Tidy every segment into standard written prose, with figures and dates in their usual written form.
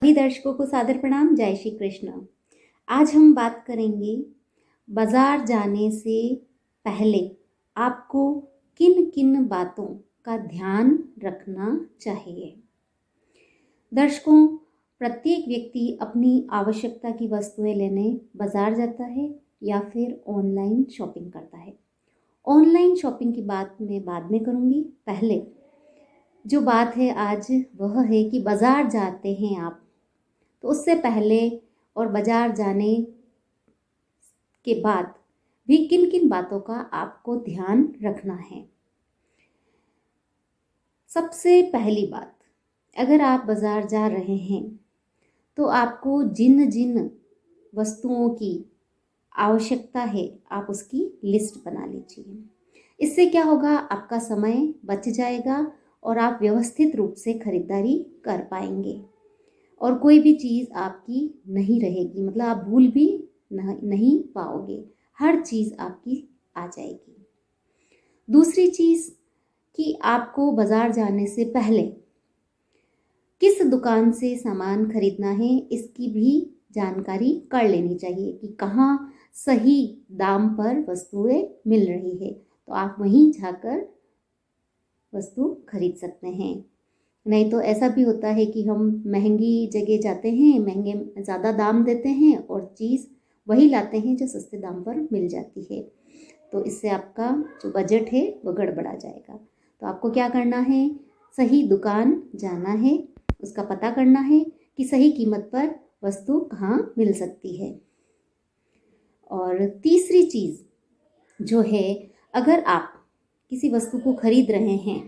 सभी दर्शकों को सादर प्रणाम। जय श्री कृष्ण। आज हम बात करेंगे बाजार जाने से पहले आपको किन किन बातों का ध्यान रखना चाहिए। दर्शकों, प्रत्येक व्यक्ति अपनी आवश्यकता की वस्तुएं लेने बाजार जाता है या फिर ऑनलाइन शॉपिंग करता है। ऑनलाइन शॉपिंग की बात मैं बाद में करूंगी। पहले जो बात है आज वह है कि बाजार जाते हैं आप, तो उससे पहले और बाजार जाने के बाद भी किन किन बातों का आपको ध्यान रखना है। सबसे पहली बात, अगर आप बाजार जा रहे हैं तो आपको जिन जिन वस्तुओं की आवश्यकता है आप उसकी लिस्ट बना लीजिए। इससे क्या होगा, आपका समय बच जाएगा और आप व्यवस्थित रूप से खरीदारी कर पाएंगे और कोई भी चीज़ आपकी नहीं रहेगी, मतलब आप भूल भी नहीं पाओगे, हर चीज़ आपकी आ जाएगी। दूसरी चीज़ कि आपको बाजार जाने से पहले किस दुकान से सामान खरीदना है इसकी भी जानकारी कर लेनी चाहिए कि कहाँ सही दाम पर वस्तुएं मिल रही है, तो आप वहीं जाकर वस्तु खरीद सकते हैं। नहीं तो ऐसा भी होता है कि हम महंगी जगह जाते हैं, महंगे ज़्यादा दाम देते हैं और चीज़ वही लाते हैं जो सस्ते दाम पर मिल जाती है, तो इससे आपका जो बजट है वो गड़बड़ा जाएगा। तो आपको क्या करना है, सही दुकान जाना है, उसका पता करना है कि सही कीमत पर वस्तु कहाँ मिल सकती है। और तीसरी चीज़ जो है, अगर आप किसी वस्तु को खरीद रहे हैं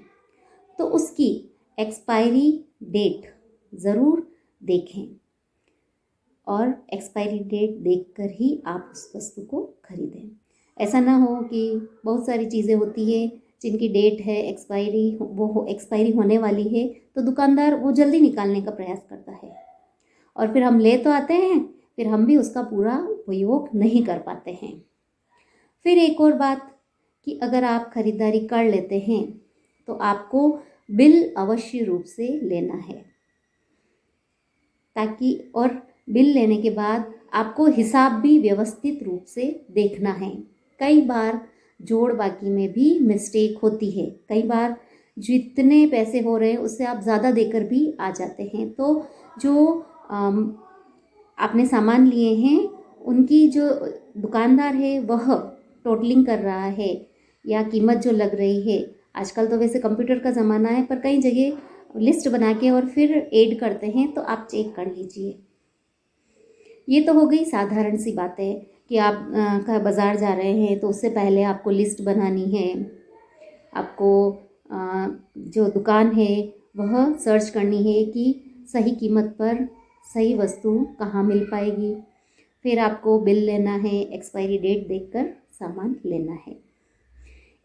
तो उसकी एक्सपायरी डेट ज़रूर देखें और एक्सपायरी डेट देखकर ही आप उस वस्तु को खरीदें। ऐसा ना हो कि बहुत सारी चीज़ें होती है जिनकी डेट है एक्सपायरी, वो एक्सपायरी होने वाली है, तो दुकानदार वो जल्दी निकालने का प्रयास करता है और फिर हम ले तो आते हैं, फिर हम भी उसका पूरा उपयोग नहीं कर पाते हैं। फिर एक और बात कि अगर आप खरीदारी कर लेते हैं तो आपको बिल अवश्य रूप से लेना है, ताकि और बिल लेने के बाद आपको हिसाब भी व्यवस्थित रूप से देखना है। कई बार जोड़ बाकी में भी मिस्टेक होती है, कई बार जितने पैसे हो रहे हैं उससे आप ज़्यादा देकर भी आ जाते हैं, तो जो आपने सामान लिए हैं उनकी जो दुकानदार है वह टोटलिंग कर रहा है या कीमत जो लग रही है, आजकल तो वैसे कंप्यूटर का ज़माना है पर कई जगह लिस्ट बना के और फिर ऐड करते हैं, तो आप चेक कर लीजिए। ये तो हो गई साधारण सी बातें कि आप बाज़ार जा रहे हैं तो उससे पहले आपको लिस्ट बनानी है, आपको जो दुकान है वह सर्च करनी है कि सही कीमत पर सही वस्तु कहाँ मिल पाएगी, फिर आपको बिल लेना है, एक्सपायरी डेट देखकर सामान लेना है।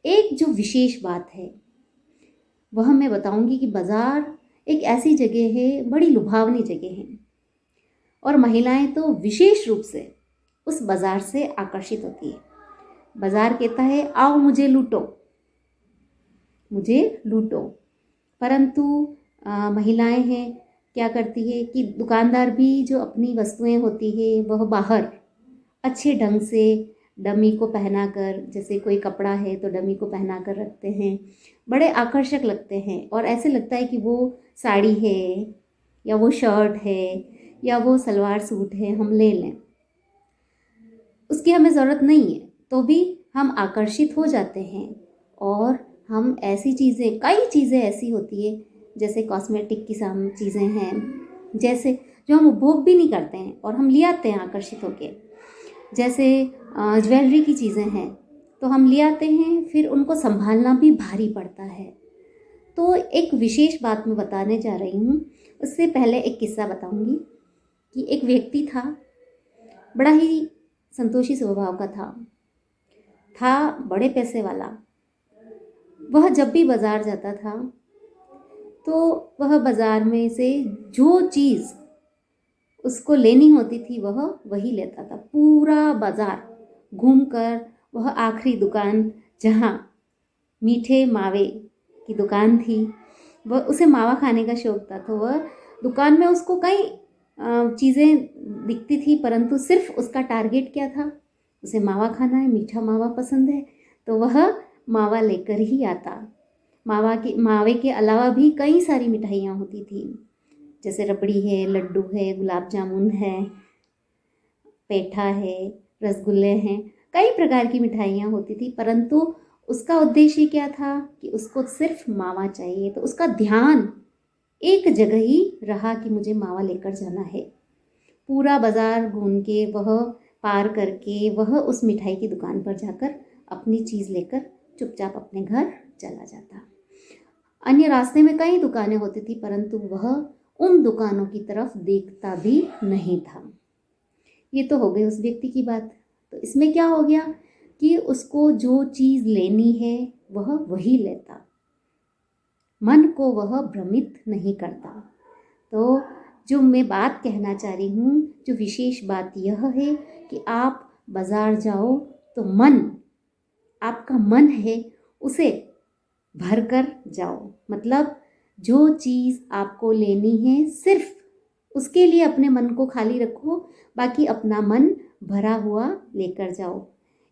एक जो विशेष बात है वह मैं बताऊंगी कि बाज़ार एक ऐसी जगह है, बड़ी लुभावनी जगह है और महिलाएं तो विशेष रूप से उस बाज़ार से आकर्षित होती है। बाज़ार कहता है आओ मुझे लूटो, मुझे लूटो, परंतु महिलाएं हैं क्या करती है कि दुकानदार भी जो अपनी वस्तुएं होती है वह बाहर अच्छे ढंग से डमी को पहनाकर, जैसे कोई कपड़ा है तो डमी को पहना कर रखते हैं, बड़े आकर्षक लगते हैं और ऐसे लगता है कि वो साड़ी है या वो शर्ट है या वो सलवार सूट है, हम ले लें। उसकी हमें ज़रूरत नहीं है तो भी हम आकर्षित हो जाते हैं और हम ऐसी चीज़ें, कई चीज़ें ऐसी होती है जैसे कॉस्मेटिक की चीज़ें हैं, जैसे जो हम उपभोग भी नहीं करते हैं और हम ले आते हैं आकर्षित होकर, जैसे ज्वेलरी की चीज़ें हैं तो हम ले आते हैं, फिर उनको संभालना भी भारी पड़ता है। तो एक विशेष बात मैं बताने जा रही हूँ, उससे पहले एक किस्सा बताऊँगी कि एक व्यक्ति था, बड़ा ही संतोषी स्वभाव का था बड़े पैसे वाला। वह जब भी बाज़ार जाता था तो वह बाज़ार में से जो चीज़ उसको लेनी होती थी वह वही लेता था। पूरा बाज़ार घूमकर वह आखिरी दुकान जहाँ मीठे मावे की दुकान थी, वह उसे मावा खाने का शौक था, तो वह दुकान में उसको कई चीज़ें दिखती थी, परंतु सिर्फ उसका टारगेट क्या था, उसे मावा खाना है, मीठा मावा पसंद है, तो वह मावा लेकर ही आता। मावे के अलावा भी कई सारी मिठाइयाँ होती थी, जैसे रबड़ी है, लड्डू है, गुलाब जामुन है, पेठा है, रसगुल्ले हैं, कई प्रकार की मिठाइयाँ होती थी, परंतु उसका उद्देश्य क्या था कि उसको सिर्फ मावा चाहिए। तो उसका ध्यान एक जगह ही रहा कि मुझे मावा लेकर जाना है। पूरा बाजार घूम के, वह पार करके, वह उस मिठाई की दुकान पर जाकर अपनी चीज़ लेकर चुपचाप अपने घर चला जाता। अन्य रास्ते में कई दुकानें होती थी, परंतु वह उन दुकानों की तरफ देखता भी नहीं था। ये तो हो गई उस व्यक्ति की बात। तो इसमें क्या हो गया कि उसको जो चीज़ लेनी है वह वही लेता, मन को वह भ्रमित नहीं करता। तो जो मैं बात कहना चाह रही हूँ, जो विशेष बात यह है कि आप बाज़ार जाओ तो आपका मन है उसे भर कर जाओ। मतलब जो चीज़ आपको लेनी है सिर्फ उसके लिए अपने मन को खाली रखो, बाकी अपना मन भरा हुआ लेकर जाओ।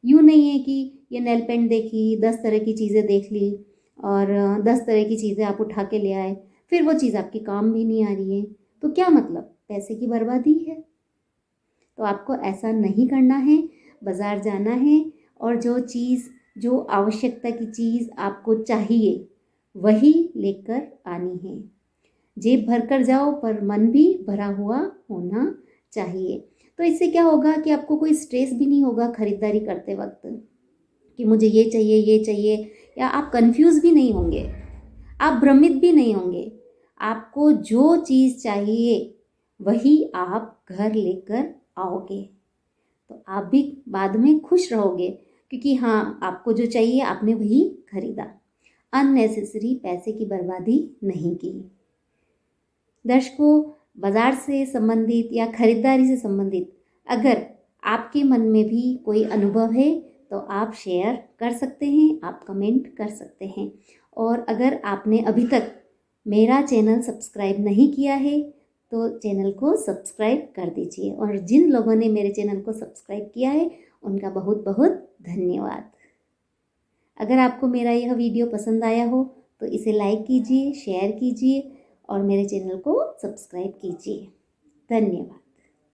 यूँ नहीं है कि ये नेल पेंट देखी, 10 तरह की चीज़ें देख ली और 10 तरह की चीज़ें आप उठा के ले आए, फिर वो चीज़ आपके काम भी नहीं आ रही है, तो क्या मतलब, पैसे की बर्बादी है। तो आपको ऐसा नहीं करना है। बाज़ार जाना है और जो आवश्यकता की चीज़ आपको चाहिए वही लेकर आनी है। जेब भर कर जाओ पर मन भी भरा हुआ होना चाहिए। तो इससे क्या होगा कि आपको कोई स्ट्रेस भी नहीं होगा खरीदारी करते वक्त कि मुझे ये चाहिए, या आप कंफ्यूज भी नहीं होंगे, आप भ्रमित भी नहीं होंगे। आपको जो चीज़ चाहिए वही आप घर लेकर आओगे, तो आप भी बाद में खुश रहोगे क्योंकि हाँ, आपको जो चाहिए आपने वही खरीदा, अननेसेसरी पैसे की बर्बादी नहीं की। दर्शकों, बाज़ार से संबंधित या खरीदारी से संबंधित अगर आपके मन में भी कोई अनुभव है तो आप शेयर कर सकते हैं, आप कमेंट कर सकते हैं। और अगर आपने अभी तक मेरा चैनल सब्सक्राइब नहीं किया है तो चैनल को सब्सक्राइब कर दीजिए, और जिन लोगों ने मेरे चैनल को सब्सक्राइब किया है उनका बहुत बहुत धन्यवाद। अगर आपको मेरा यह वीडियो पसंद आया हो तो इसे लाइक कीजिए, शेयर कीजिए और मेरे चैनल को सब्सक्राइब कीजिए। धन्यवाद।